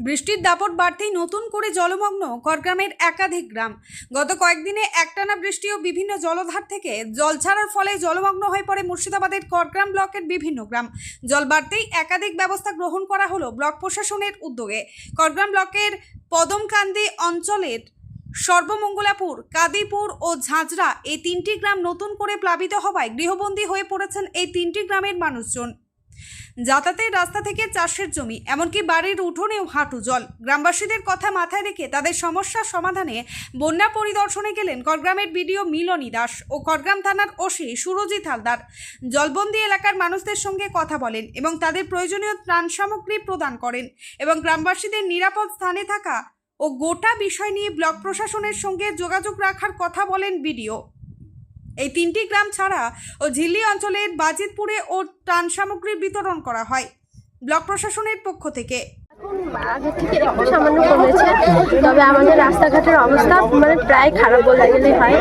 বৃষ্টির দাপট বাড়তেই নতুন করে জলমগ্ন করগ্রামের একাধিক গ্রাম। গত কয়েকদিনে একটানা বৃষ্টি ও বিভিন্ন জলধার থেকে জল ছাড়ার ফলে জলমগ্ন হয়ে পড়ে মুর্শিদাবাদের করগ্রাম ব্লকের বিভিন্ন গ্রাম। জল বাড়তেই একাধিক ব্যবস্থা গ্রহণ করা হলো ব্লক প্রশাসনের উদ্যোগে। করগ্রাম ব্লকের পদমকান্দি অঞ্চলের সর্বমঙ্গলাপুর, কাদিপুর ও ঝাঁঝরা এই তিনটি গ্রাম নতুন করে প্লাবিত হওয়ায় গৃহবন্দী হয়ে পড়েছেন এই তিনটি গ্রামের মানুষজন। যাতায়াতের রাস্তা থেকে চাষের জমি, এমনকি বাড়ির উঠোনেও হাঁটু জল। গ্রামবাসীদের কথা মাথায় রেখে তাদের সমস্যার সমাধানে বন্যা পরিদর্শনে গেলেন করগ্রামের বিডিও মিলনী দাস ও করগ্রাম থানার ওসি সুরজিৎ হালদার। জলবন্দী এলাকার মানুষদের সঙ্গে কথা বলেন এবং তাদের প্রয়োজনীয় ত্রাণ সামগ্রী প্রদান করেন এবং গ্রামবাসীদের নিরাপদ স্থানে থাকা ও গোটা বিষয় নিয়ে ব্লক প্রশাসনের সঙ্গে যোগাযোগ রাখার কথা বলেন বিডিও। এই তিনটি গ্রাম ছাড়া ও ঝিল্লি অঞ্চলের বাজিতপুরে ও ত্রাণ সামগ্রীর বিতরণ করা হয় ব্লক প্রশাসনের পক্ষ থেকে। আগের থেকে একটু সামান্য কমেছে, তবে আমাদের রাস্তাঘাটের অবস্থা প্রায় খারাপ বলতে গেলেই হয়।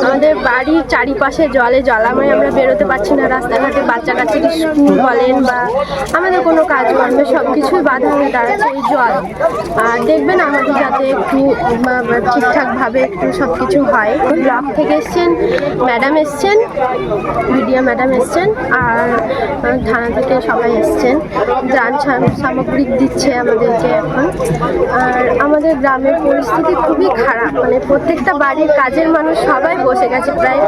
আমাদের বাড়ির চারিপাশে জলে জলাময়, আমরা বেরোতে পারছি না। রাস্তাঘাটে বাচ্চা কাচ্চার স্কুল বলেন বা আমাদের কোনো কাজকর্মে সব কিছুই বাধা হয়ে দাঁড়াচ্ছে এই জল। আর দেখবেন আমাদের যাতে একটু ঠিকঠাকভাবে একটু সব কিছু হয়। ব্লক থেকে এসছেন ম্যাডাম, এসছেন বিডিও ম্যাডাম এসছেন, আর থানা থেকে সবাই এসছেন, ত্রাণ সামগ্রী দিচ্ছে আমাদেরকে এখন। আর আমাদের গ্রামের পরিস্থিতি খুবই খারাপ, প্রত্যেকটা বাড়ির কাজের মানুষ সবাই বসে গেছে প্রায়।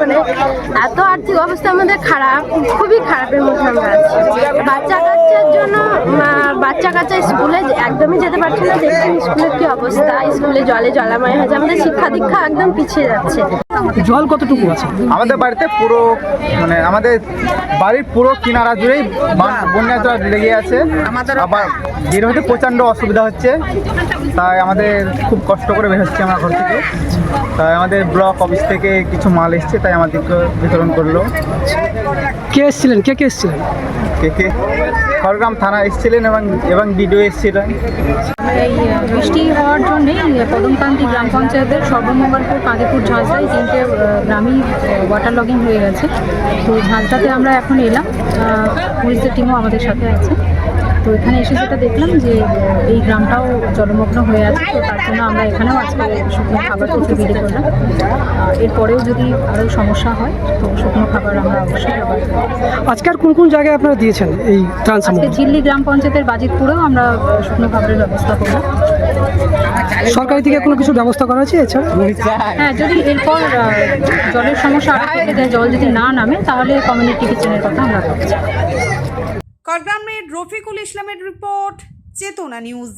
এত আর্থিক অবস্থা আমাদের খারাপ, খুবই খারাপের মধ্যে আমরা আছি। বাচ্চা কাচ্চার জন্য বাচ্চা কাচ্চা স্কুলে একদমই যেতে পারছে না। দেখছেন স্কুলের কি অবস্থা, স্কুলে জলে জলাময় হয়েছে। আমাদের শিক্ষা দীক্ষা একদম পিছিয়ে যাচ্ছে। জল কতটুকু আছে আমাদের বাড়িতে? পুরো আমাদের বাড়ির পুরো কিনারা জুড়েই বন্যা জল লেগে আছে। আবার বের হতে প্রচণ্ড অসুবিধা হচ্ছে, তাই আমাদের খুব কষ্ট করে বের হচ্ছে আমার ঘর থেকে। তাই আমাদের ব্লক অফিস থেকে কিছু মাল এসছে, তাই আমাদেরকে বিতরণ করলো। কে এসেছিলেন? কে এসেছিলেন? কে করগ্রাম থানা এসেছিলেন এবং বিডিও এসেছিলেন। এই বৃষ্টি হওয়ার জন্যে পদমকান্দি গ্রাম পঞ্চায়েতের সর্বমঙ্গলপুর, কাদিপুর, ঝাঁঝরা এই তিনটে গ্রামই ওয়াটার লগিং হয়ে গেছে। তো ঝাঁঝরাতে আমরা এখন এলাম, পুলিশের টিমও আমাদের সাথে আছে। তো এখানে এসে যেটা দেখলাম যে এই গ্রামটাও জলমগ্ন হয়ে আছে। তো তার জন্য আমরা এখানেও আজকে শুকনো খাবার কিছু বিলি করলাম। এরপরেও যদি আরও সমস্যা হয় তো শুকনো খাবার আমরা অবশ্যই আবার। আজকে আর কোন কোন জায়গায় আপনারা দিয়েছেন এই ত্রাণ সামগ্রী? আজকে ঝিল্লি গ্রাম পঞ্চায়েতের বাজিতপুরেও আমরা শুকনো খাবারের ব্যবস্থা করলাম। সরকারি থেকে কোনো কিছু ব্যবস্থা করা হয়েছে এছাড়া? হ্যাঁ, যদি এরপর জলের সমস্যা আরও থেকে যায়, জল যদি না নামে, তাহলে কমিউনিটি কিচেনের কথা আমরা ভাবছি। করগ্রামের রফিকুল ইসলামের রিপোর্ট, চেতনা নিউজ।